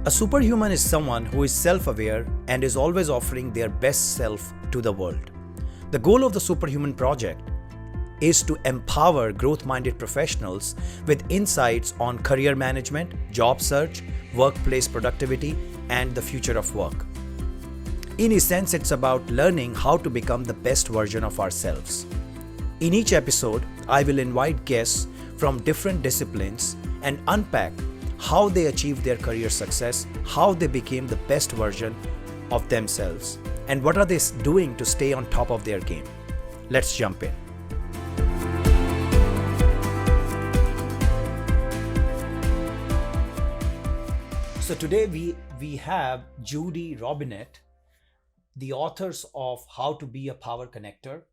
A superhuman is someone who is self-aware and is always offering their best self to the world. The goal of the Superhuman Project is to empower growth-minded professionals with insights on career management, job search, workplace productivity, and the future of work. In essence, it's about learning how to become the best version of ourselves. In each episode, I will invite guests from different disciplines and unpack how they achieved their career success, how they became the best version of themselves, and what are they doing to stay on top of their game. Let's jump in. So today we have Judy Robinett, the authors of How to Be a Power Connector.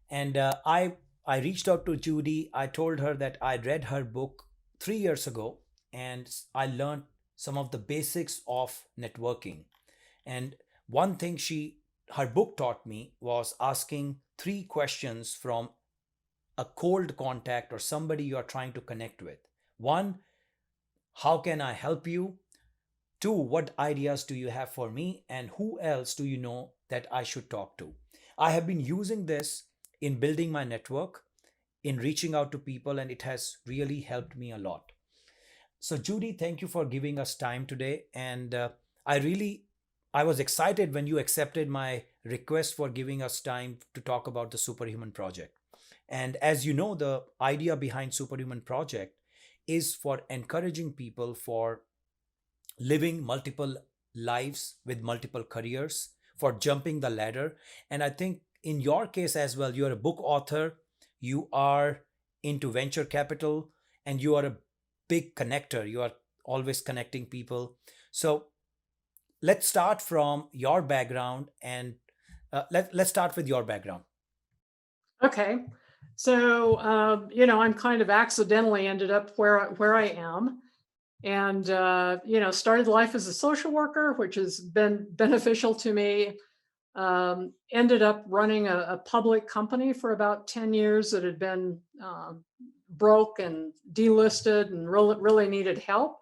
And I reached out to Judy. I told her that I read her book 3 years ago, and I learned some of the basics of networking. And one thing her book taught me was asking 3 questions from a cold contact or somebody you are trying to connect with. 1, how can I help you? 2, what ideas do you have for me? And who else do you know that I should talk to? I have been using this in building my network, in reaching out to people, and it has really helped me a lot. So Judy, thank you for giving us time today. And I was excited when you accepted my request for giving us time to talk about the Superhuman Project. And as you know, the idea behind Superhuman Project is for encouraging people for living multiple lives with multiple careers, for jumping the ladder. And I think in your case as well, you're a book author, you are into venture capital, and you are a big connector. You are always connecting people. So let's start from your background, and let's start with your background. Okay. So, I'm kind of accidentally ended up where I am, and started life as a social worker, which has been beneficial to me. Ended up running a public company for about 10 years that had been broke and delisted and really needed help.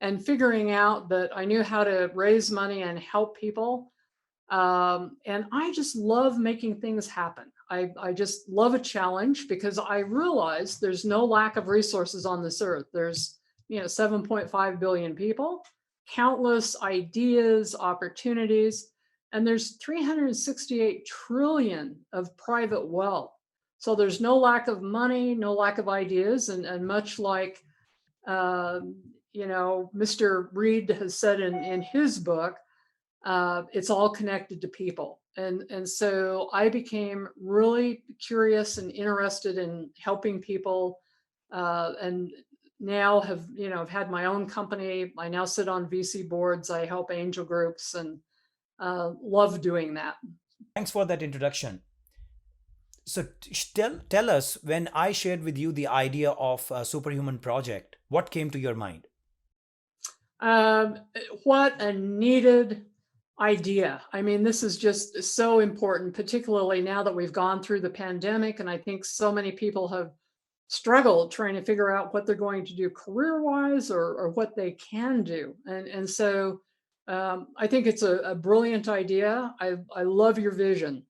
And figuring out that I knew how to raise money and help people. And I just love making things happen. I just love a challenge because I realize there's no lack of resources on this earth. There's 7.5 billion people, countless ideas, opportunities, and there's 368 trillion of private wealth. So there's no lack of money, no lack of ideas, and much like Mr. Reed has said in his book, it's all connected to people. And so I became really curious and interested in helping people, and now have had my own company. I now sit on VC boards. I help angel groups, and love doing that. Thanks for that introduction. So tell us, when I shared with you the idea of a Superhuman Project, what came to your mind? Um, what a needed idea. I mean, this is just so important, particularly now that we've gone through the pandemic. And I think so many people have struggled trying to figure out what they're going to do career-wise, or what they can do. And so I think it's a brilliant idea. I love your vision.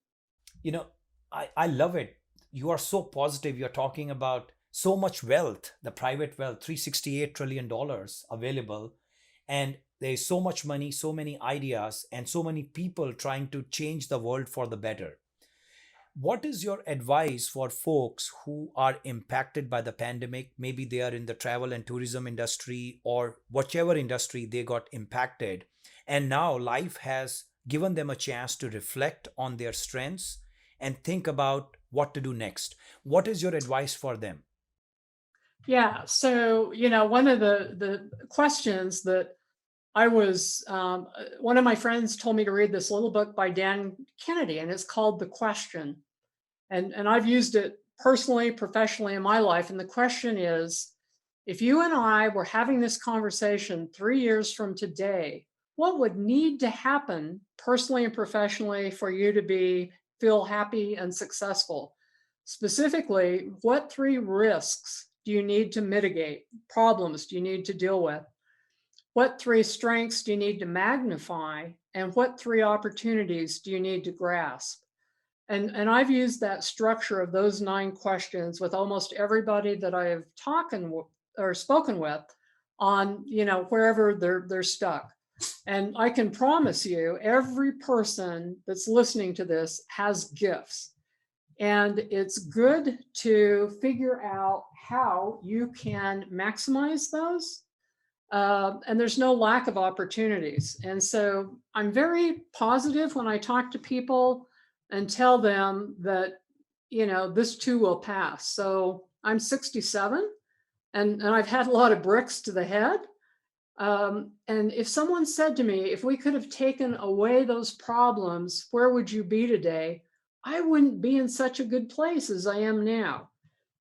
You know, I love it. You are so positive. You're talking about so much wealth, the private wealth, $368 trillion available. And there's so much money, so many ideas, and so many people trying to change the world for the better. What is your advice for folks who are impacted by the pandemic? Maybe they are in the travel and tourism industry or whichever industry they got impacted. And now life has given them a chance to reflect on their strengths and think about what to do next. What is your advice for them? Yeah. So, one of the questions that I was, one of my friends told me to read this little book by Dan Kennedy, and it's called The Question. And I've used it personally, professionally in my life. And the question is, if you and I were having this conversation 3 years from today, what would need to happen personally and professionally for you to feel happy and successful? Specifically, what 3 risks do you need to mitigate? Problems do you need to deal with? what three strengths do you need to magnify, and what three opportunities do you need to grasp? And I've used that structure of those 9 questions with almost everybody that I have or spoken with on, wherever they're stuck. And I can promise you, every person that's listening to this has gifts. And it's good to figure out how you can maximize those. And there's no lack of opportunities. And so I'm very positive when I talk to people and tell them that, this too will pass. So I'm 67 and I've had a lot of bricks to the head. And if someone said to me, if we could have taken away those problems, where would you be today? I wouldn't be in such a good place as I am now.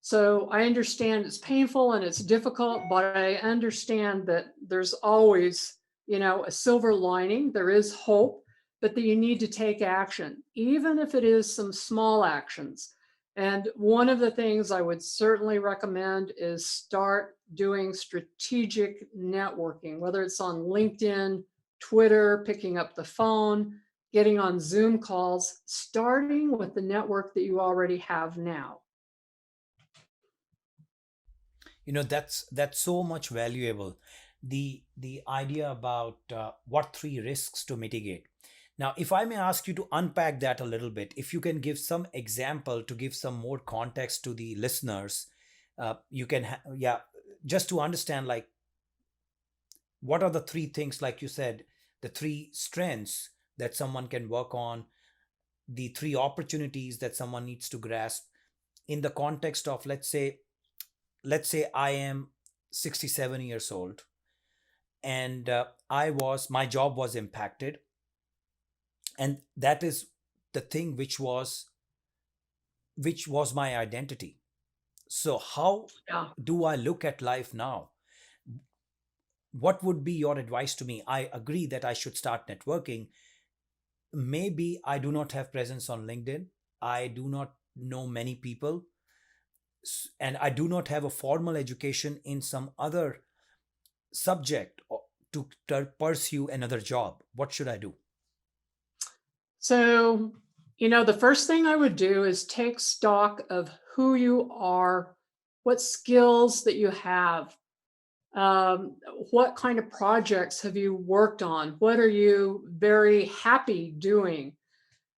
So I understand it's painful and it's difficult, but I understand that there's always, a silver lining. There is hope, but that you need to take action, even if it is some small actions. And one of the things I would certainly recommend is start doing strategic networking, whether it's on LinkedIn, Twitter, picking up the phone, getting on Zoom calls, starting with the network that you already have now. That's so much valuable. The idea about what three risks to mitigate. Now, if I may ask you to unpack that a little bit, if you can give some example to give some more context to the listeners, you can, yeah, just to understand, like, what are the three things, like you said, the three strengths that someone can work on, the three opportunities that someone needs to grasp in the context of, let's say I am 67 years old, and my job was impacted, and that is the thing which was my identity. So how Yeah. do I look at life now? What would be your advice to me? I agree that I should start networking. Maybe I do not have presence on LinkedIn. I do not know many people, and I do not have a formal education in some other subject to pursue another job. What should I do? So, the first thing I would do is take stock of who you are, what skills that you have, um, what kind of projects have you worked on, what are you very happy doing.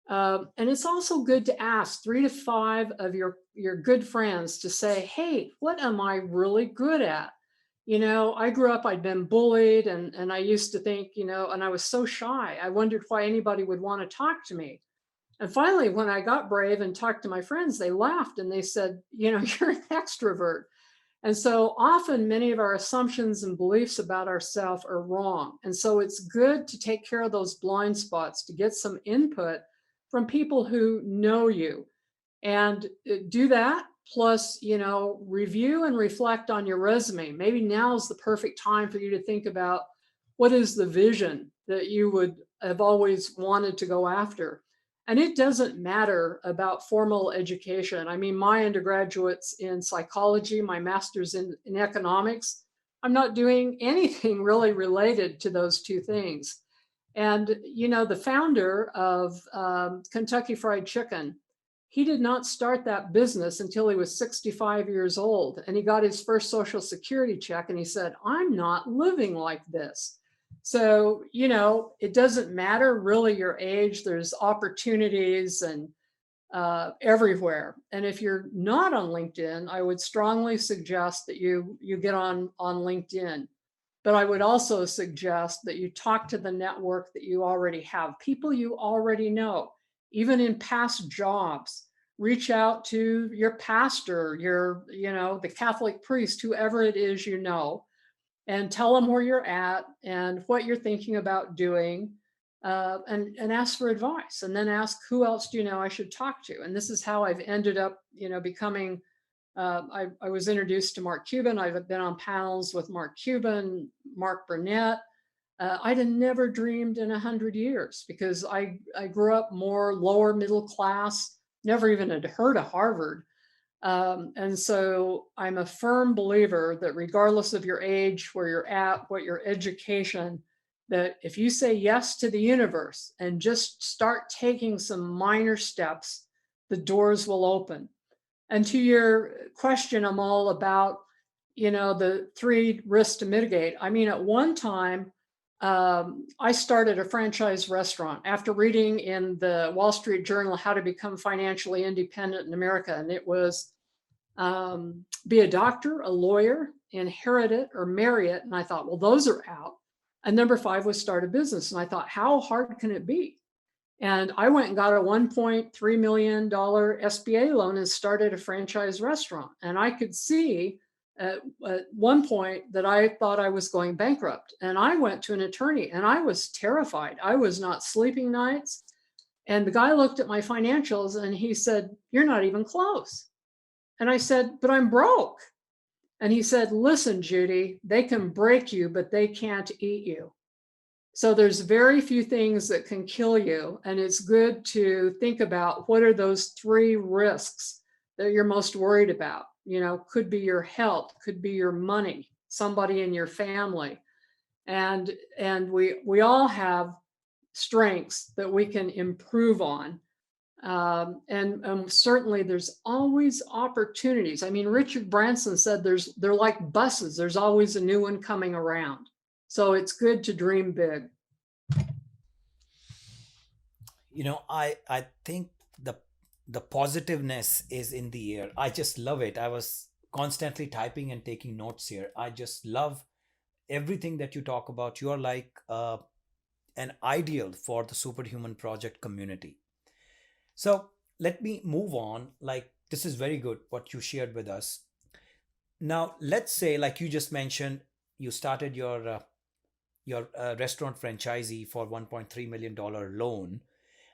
And it's also good to ask 3 to 5 of your good friends to say, hey, what am I really good at? I grew up, I'd been bullied, and I used to think, and I was so shy. I wondered why anybody would want to talk to me. And finally, when I got brave and talked to my friends, they laughed and they said, you're an extrovert. And so often, many of our assumptions and beliefs about ourselves are wrong. And so it's good to take care of those blind spots, to get some input from people who know you, and do that. Plus, review and reflect on your resume. Maybe now is the perfect time for you to think about what is the vision that you would have always wanted to go after. And it doesn't matter about formal education. I mean, my undergraduate's in psychology, my master's in economics. I'm not doing anything really related to those two things. And, the founder of Kentucky Fried Chicken, he did not start that business until he was 65 years old. And he got his first Social Security check and he said, I'm not living like this. So, it doesn't matter really your age, there's opportunities and everywhere. And if you're not on LinkedIn, I would strongly suggest that you get on LinkedIn. But I would also suggest that you talk to the network that you already have, people you already know, even in past jobs. Reach out to your pastor, the Catholic priest, whoever it is, and tell them where you're at and what you're thinking about doing, and ask for advice, and then ask, who else do you know I should talk to? And this is how I've ended up, becoming, I was introduced to Mark Cuban. I've been on panels with Mark Cuban, Mark Burnett. I'd have never dreamed in 100 years, because I grew up more lower middle class, never even had heard of Harvard. And so I'm a firm believer that regardless of your age, where you're at, what your education, that if you say yes to the universe and just start taking some minor steps, the doors will open. And to your question, I'm all about, the three risks to mitigate. I mean, at one time, I started a franchise restaurant after reading in the Wall Street Journal how to become financially independent in America. And it was be a doctor, a lawyer, inherit it, or marry it. And I thought, well, those are out. And number five was start a business. And I thought, how hard can it be? And I went and got a $1.3 million SBA loan and started a franchise restaurant. And I could see at one point that I thought I was going bankrupt. And I went to an attorney and I was terrified. I was not sleeping nights. And the guy looked at my financials and he said, "You're not even close." And I said, "But I'm broke." And he said, "Listen, Judy, they can break you, but they can't eat you." So there's very few things that can kill you. And it's good to think about what are those three risks that you're most worried about. Could be your health, could be your money, somebody in your family. And we all have strengths that we can improve on. And certainly there's always opportunities. I mean, Richard Branson said they're like buses. There's always a new one coming around. So it's good to dream big. I think the positiveness is in the air. I just love it. I was constantly typing and taking notes here. I just love everything that you talk about. You're like an ideal for the Superhuman Project community. So let me move on. Like, this is very good what you shared with us. Now, let's say, like you just mentioned, you started your restaurant franchisee for $1.3 million loan.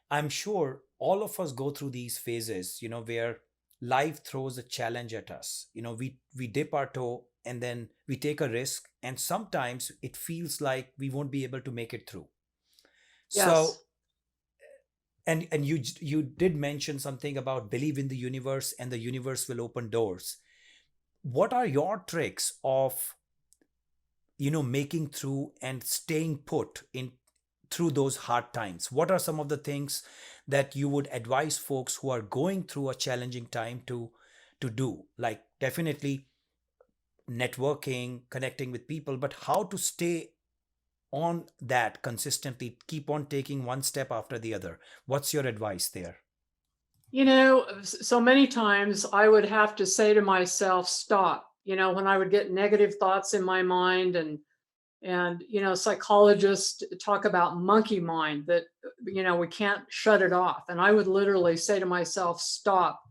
I'm sure all of us go through these phases, where life throws a challenge at us. We dip our toe and then we take a risk, and sometimes it feels like we won't be able to make it through. So, Yes. and you did mention something about believe in the universe and the universe will open doors. What are your tricks of making through and staying put in through those hard times? What are some of the things that you would advise folks who are going through a challenging time to do? Like, definitely networking, connecting with people, but how to stay on that consistently, keep on taking one step after the other. What's your advice there? So many times I would have to say to myself, stop. When I would get negative thoughts in my mind, and psychologists talk about monkey mind, that we can't shut it off. And I would literally say to myself, stop.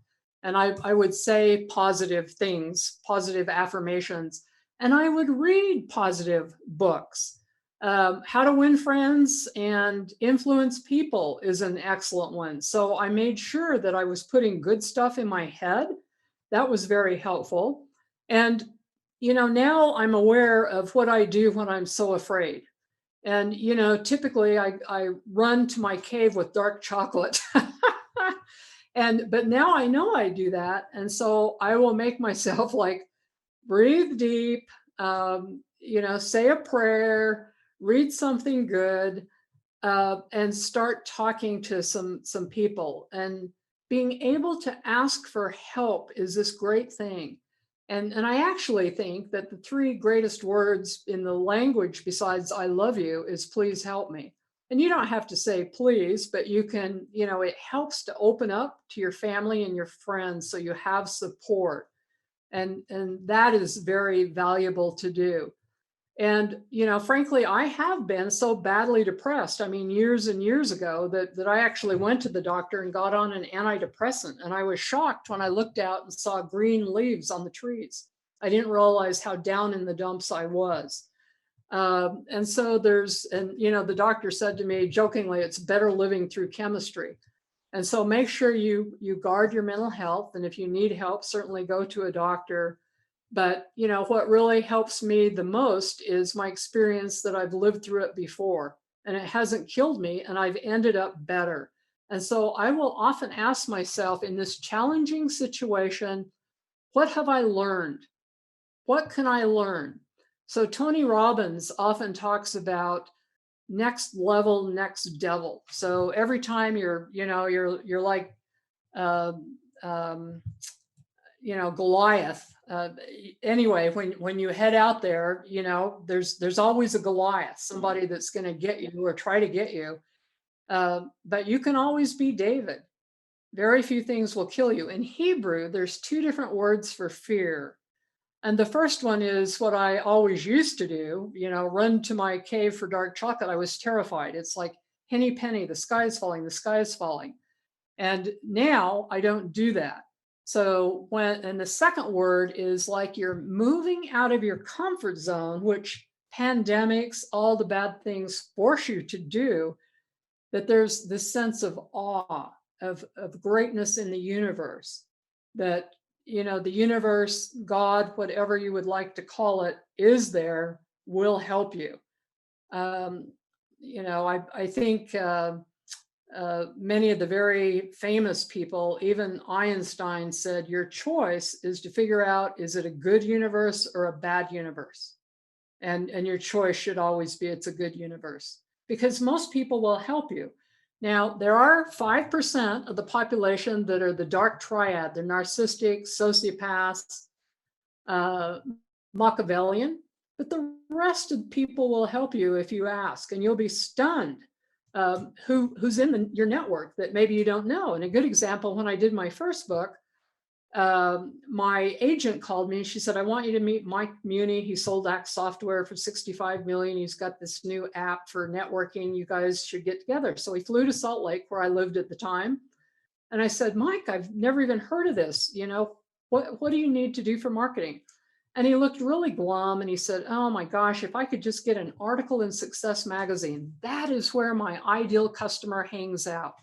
And I would say positive things, positive affirmations, and I would read positive books. How to Win Friends and Influence People is an excellent one. So I made sure that I was putting good stuff in my head. That was very helpful. And now I'm aware of what I do when I'm so afraid. And typically I run to my cave with dark chocolate. But now I know I do that. And so I will make myself like breathe deep, say a prayer, read something good, and start talking to some people. And being able to ask for help is this great thing. And I actually think that the three greatest words in the language besides "I love you" is "please help me." And you don't have to say please, but you can, it helps to open up to your family and your friends so you have support. And that is very valuable to do. And frankly, I have been so badly depressed. I mean, years and years ago, that I actually went to the doctor and got on an antidepressant. And I was shocked when I looked out and saw green leaves on the trees. I didn't realize how down in the dumps I was. And so the doctor said to me jokingly, it's better living through chemistry. And so make sure you guard your mental health. And if you need help, certainly go to a doctor. But what really helps me the most is my experience that I've lived through it before, and it hasn't killed me, and I've ended up better. And so I will often ask myself in this challenging situation, what have I learned? What can I learn? So Tony Robbins often talks about next level, next devil. So every time you're like, uh, um, Goliath. Anyway, when you head out there, there's always a Goliath, somebody that's going to get you or try to get you. But you can always be David. Very few things will kill you. In Hebrew, there's two different words for fear. And the first one is what I always used to do, run to my cave for dark chocolate. I was terrified. It's like, henny penny, the sky is falling, the sky is falling. And now I don't do that. So and the second word is like you're moving out of your comfort zone, which pandemics, all the bad things force you to do, that there's this sense of awe, of greatness in the universe, that, the universe, God, whatever you would like to call it, is there, will help you. I think many of the very famous people, even Einstein, said your choice is to figure out, is it a good universe or a bad universe? And your choice should always be it's a good universe, because most people will help you. Now, there are 5% of the population that are the dark triad. They're narcissistic, sociopaths, uh, Machiavellian, but the rest of people will help you if you ask, and you'll be stunned who's in your network that maybe you don't know. And a good example, when I did my first book, my agent called me and she said, I want you to meet Mike Muni. He sold Axe Software for 65 million. He's got this new app for networking. You guys should get together. So he flew to Salt Lake, where I lived at the time. And I said, Mike, I've never even heard of this. What do you need to do for marketing? And he looked really glum and he said, oh my gosh, if I could just get an article in Success Magazine, that is where my ideal customer hangs out.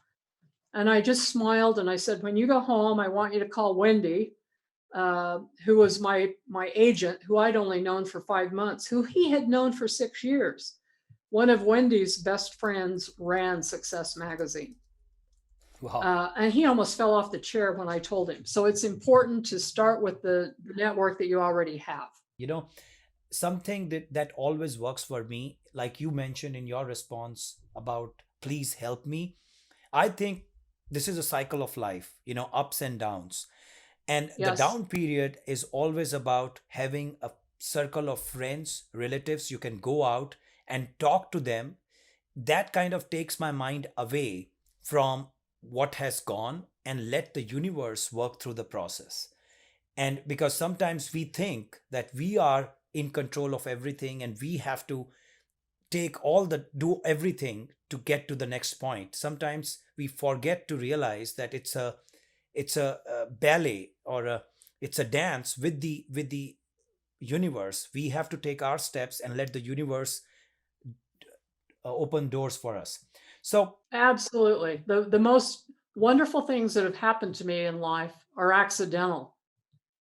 And I just smiled and I said, when you go home, I want you to call Wendy, who was my agent, who I'd only known for 5 months, who he had known for 6 years. One of Wendy's best friends ran Success Magazine. Wow. And he almost fell off the chair when I told him. So it's important to start with the network that you already have. You know, something that always works for me, like you mentioned in your response about please help me. I think this is a cycle of life, ups and downs. And the Yes. down period is always about having a circle of friends, relatives you can go out and talk to them. That kind of takes my mind away from what has gone and let the universe work through the process. And because sometimes we think that we are in control of everything and we have to do everything to get to the next point. Sometimes we forget to realize that it's a ballet, or it's a dance with the universe. We have to take our steps and let the universe open doors for us. So Absolutely. The most wonderful things that have happened to me in life are accidental.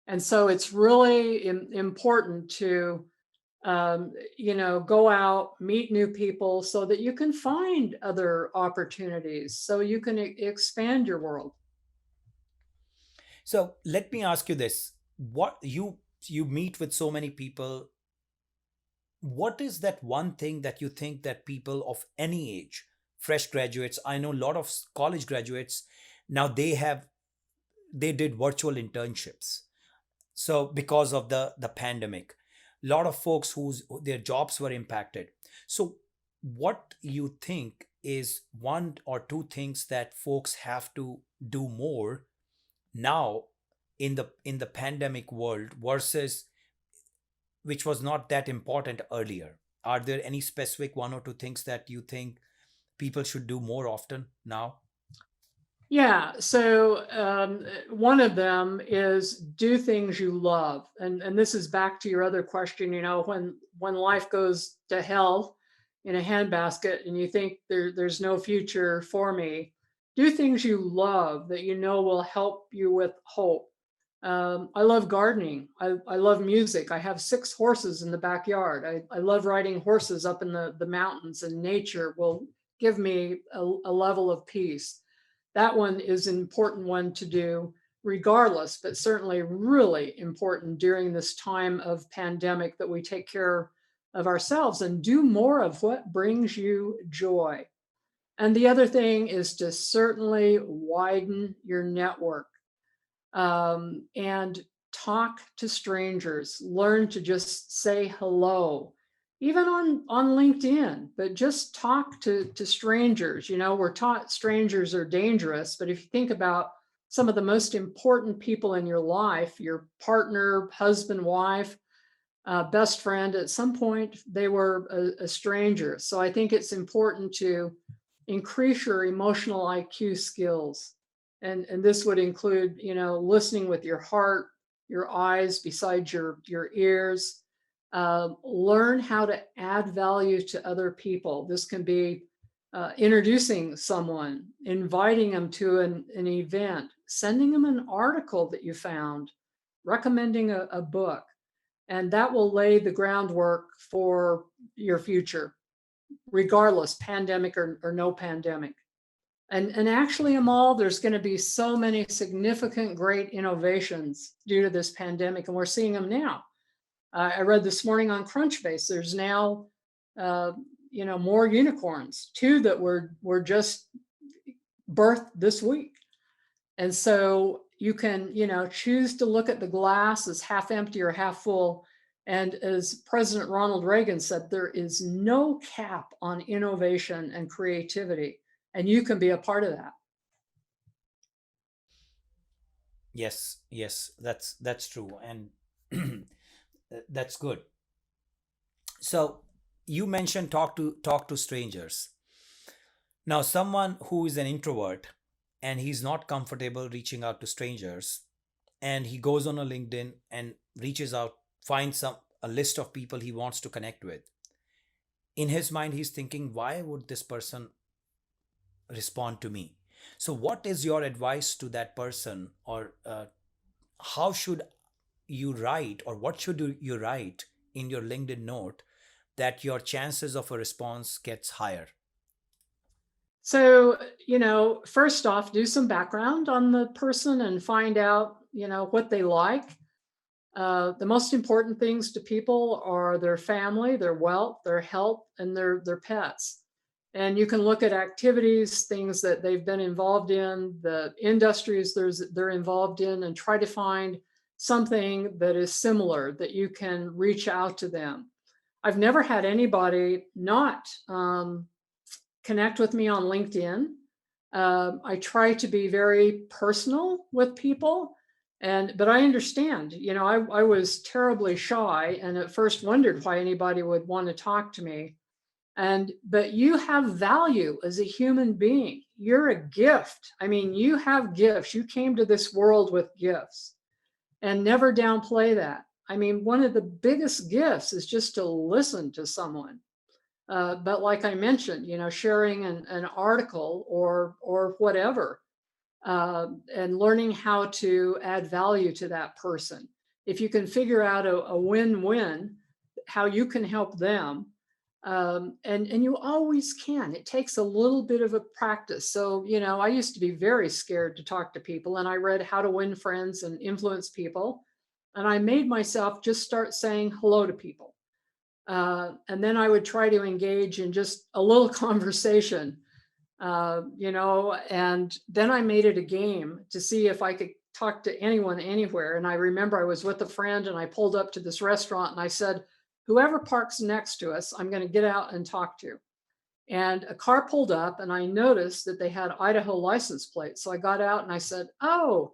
And so it's really important to, go out, meet new people so that you can find other opportunities, so you can expand your world. so let me ask you this. What you meet with so many people, what is that one thing that you think that people of any age, fresh graduates, I know a lot of college graduates now, they did virtual internships, so because of the pandemic, a lot of folks whose their jobs were impacted. So what you think is one or two things that folks have to do more now in the pandemic world versus which was not that important earlier? Are there any specific one or two things that you think people should do more often now? Yeah. So one of them is do things you love, and this is back to your other question. When life goes to hell in a handbasket, and you think there's no future for me, do things you love that will help you with hope. I love gardening. I love music. I have 6 horses in the backyard. I love riding horses up in the mountains, and nature will give me a level of peace. That one is an important one to do. regardless, but certainly really important during this time of pandemic, that we take care of ourselves and do more of what brings you joy. And the other thing is to certainly widen your network, and talk to strangers. Learn to just say hello, even on LinkedIn, but just talk to strangers. We're taught strangers are dangerous, but if you think about some of the most important people in your life, your partner, husband, wife, best friend, at some point they were a stranger. So I think it's important to increase your emotional IQ skills. And this would include, listening with your heart, your eyes besides your ears. Learn how to add value to other people. This can be introducing someone, inviting them to an event, sending them an article that you found, recommending a book. And that will lay the groundwork for your future, regardless, pandemic or no pandemic. And actually, Amal, there's going to be so many significant, great innovations due to this pandemic, and we're seeing them now. I read this morning on Crunchbase, there's now, more unicorns, 2 that were just birthed this week. And so you can, choose to look at the glass as half empty or half full. And as President Ronald Reagan said, there is no cap on innovation and creativity, and you can be a part of that. Yes, that's true, and that's good. So you mentioned talk to strangers. Now, someone who is an introvert and he's not comfortable reaching out to strangers, and he goes on a LinkedIn and reaches out, finds a list of people he wants to connect with. In his mind, he's thinking, why would this person respond to me? So, what is your advice to that person, or how should you write, or what should you write in your LinkedIn note that your chances of a response gets higher? So, first off, do some background on the person and find out, what they like. The most important things to people are their family, their wealth, their health, and their pets. And you can look at activities, things that they've been involved in, the industries they're involved in, and try to find something that is similar that you can reach out to them. I've never had anybody not connect with me on LinkedIn. I try to be very personal with people, but I understand. I was terribly shy, and at first wondered why anybody would want to talk to me. But you have value as a human being. You're a gift. I mean, you have gifts. You came to this world with gifts, and never downplay that. I mean, one of the biggest gifts is just to listen to someone. But like I mentioned, sharing an article or whatever, and learning how to add value to that person. If you can figure out a win-win, how you can help them, and you always can. It takes a little bit of a practice. So, I used to be very scared to talk to people, and I read How to Win Friends and Influence People, and I made myself just start saying hello to people. And then I would try to engage in just a little conversation, and then I made it a game to see if I could talk to anyone anywhere. And I remember I was with a friend and I pulled up to this restaurant and I said, whoever parks next to us, I'm going to get out and talk to. And a car pulled up and I noticed that they had Idaho license plates. So I got out and I said, oh,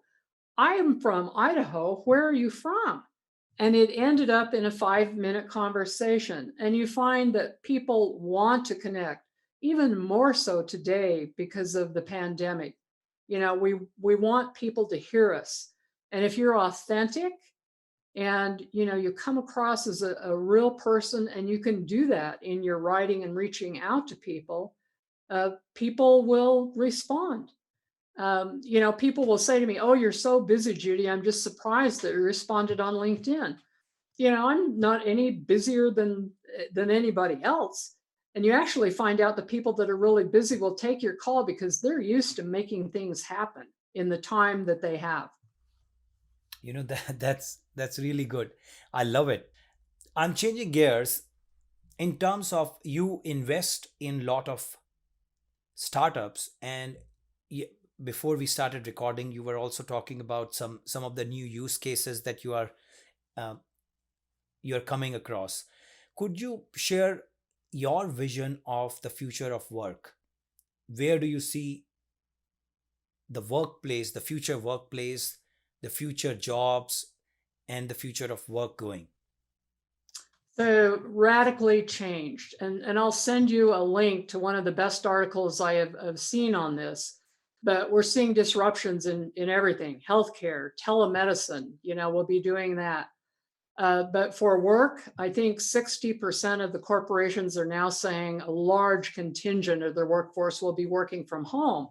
I am from Idaho. Where are you from? And it ended up in a 5-minute conversation. And you find that people want to connect, even more so today because of the pandemic. We want people to hear us. And if you're authentic and you come across as a real person, and you can do that in your writing and reaching out to people, people will respond. People will say to me, oh, you're so busy, Judy. I'm just surprised that you responded on LinkedIn. I'm not any busier than anybody else. And you actually find out the people that are really busy will take your call because they're used to making things happen in the time that they have. That's really good. I love it. I'm changing gears in terms of you invest in lot of startups, and y- before we started recording you were also talking about some of the new use cases that uh, you're coming across. Could you share your vision of the future of work? Where do you see the workplace, the future workplace, the future jobs, and the future of work going? So radically changed. And I'll send you a link to one of the best articles have seen on this. But we're seeing disruptions in everything, healthcare, telemedicine, we'll be doing that. But for work, I think 60% of the corporations are now saying a large contingent of their workforce will be working from home.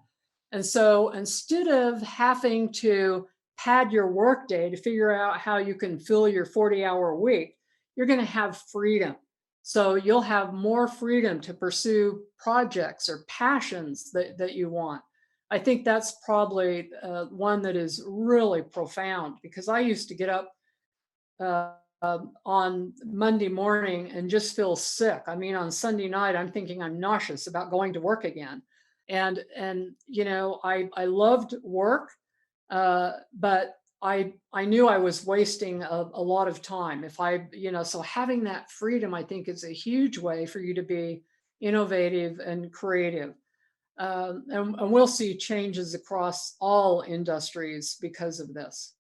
And so instead of having to pad your workday to figure out how you can fill your 40-hour week, you're going to have freedom. So you'll have more freedom to pursue projects or passions that you want. I think that's probably one that is really profound because I used to get up uh, on Monday morning and just feel sick. I mean, on Sunday night, I'm thinking I'm nauseous about going to work again. And I loved work, but I knew I was wasting a lot of time if so having that freedom, I think, is a huge way for you to be innovative and creative. And we'll see changes across all industries because of this.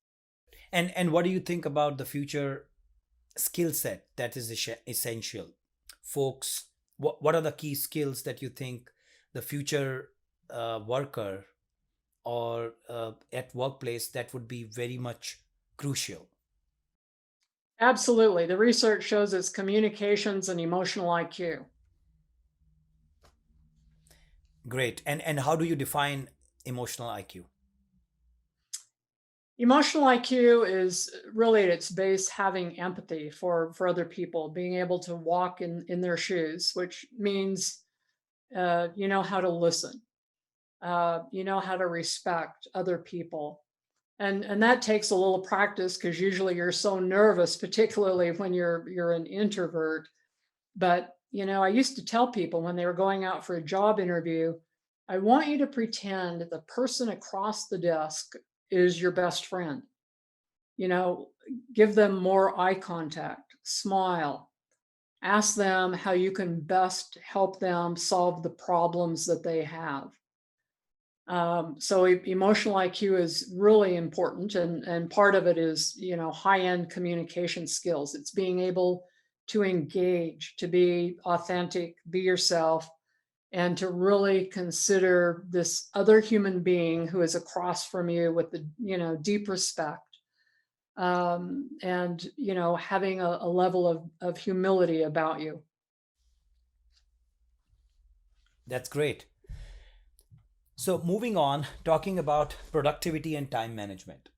And what do you think about the future skill set that is essential? Folks, what are the key skills that you think the future worker or at workplace that would be very much crucial? Absolutely. The research shows it's communications and emotional IQ. Great. And how do you define emotional IQ? Emotional IQ is really at its base having empathy for other people, being able to walk in their shoes, which means you know how to listen, you know how to respect other people. And that takes a little practice because usually you're so nervous, particularly when you're an introvert. But I used to tell people when they were going out for a job interview, I want you to pretend the person across the desk is your best friend. You know, give them more eye contact, smile, ask them how you can best help them solve the problems that they have. So emotional IQ is really important, and part of it is high end communication skills. It's being able to engage, to be authentic, be yourself, and to really consider this other human being who is across from you with the deep respect, and having a level of humility about you. That's great. So moving on, talking about productivity and time management.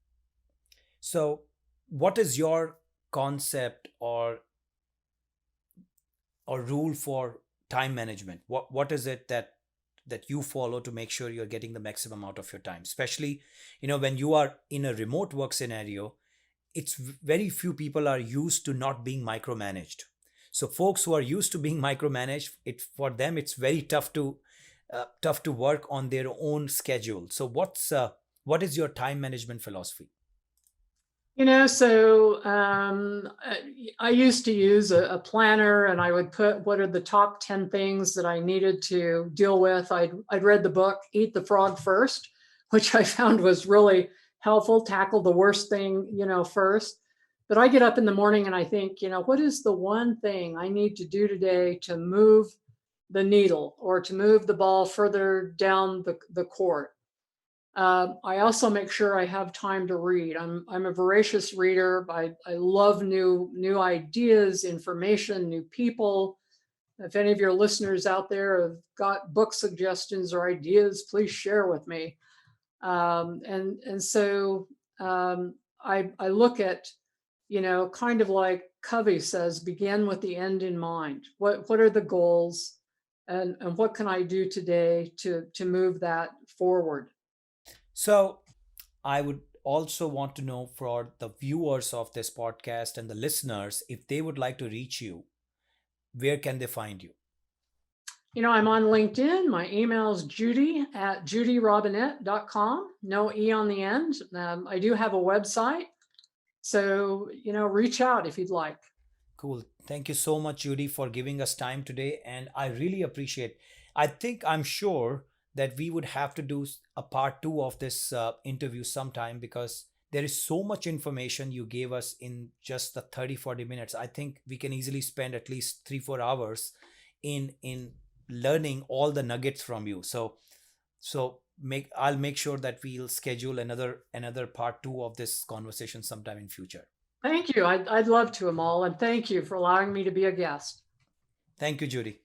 So what is your concept or rule for time management? What is it that you follow to make sure you're getting the maximum out of your time, especially when you are in a remote work scenario? It's very few people are used to not being micromanaged. So folks who are used to being micromanaged, it for them it's very tough to work on their own schedule. So what is your time management philosophy? I used to use a planner, and I would put what are the top 10 things that I needed to deal with. I'd read the book, Eat the Frog First, which I found was really helpful, tackle the worst thing, first. But I get up in the morning and I think, what is the one thing I need to do today to move the needle or to move the ball further down the court? I also make sure I have time to read. I'm a voracious reader. I love new ideas, information, new people. If any of your listeners out there have got book suggestions or ideas, please share with me. And so I look at, kind of like Covey says, begin with the end in mind. What are the goals, and what can I do today to move that forward? So I would also want to know for the viewers of this podcast and the listeners, if they would like to reach you, where can they find you? I'm on LinkedIn. My email is judy@judyrobinett.com. No E on the end. I do have a website. So, reach out if you'd like. Cool. Thank you so much, Judy, for giving us time today. And I really appreciate. I'm sure that we would have to do a part two of this interview sometime, because there is so much information you gave us in just the 30-40 minutes. I think we can easily spend at least 3-4 hours in learning all the nuggets from you. So I'll make sure that we'll schedule another part two of this conversation sometime in future. Thank you. I'd love to, Amal, and thank you for allowing me to be a guest. Thank you, Judy.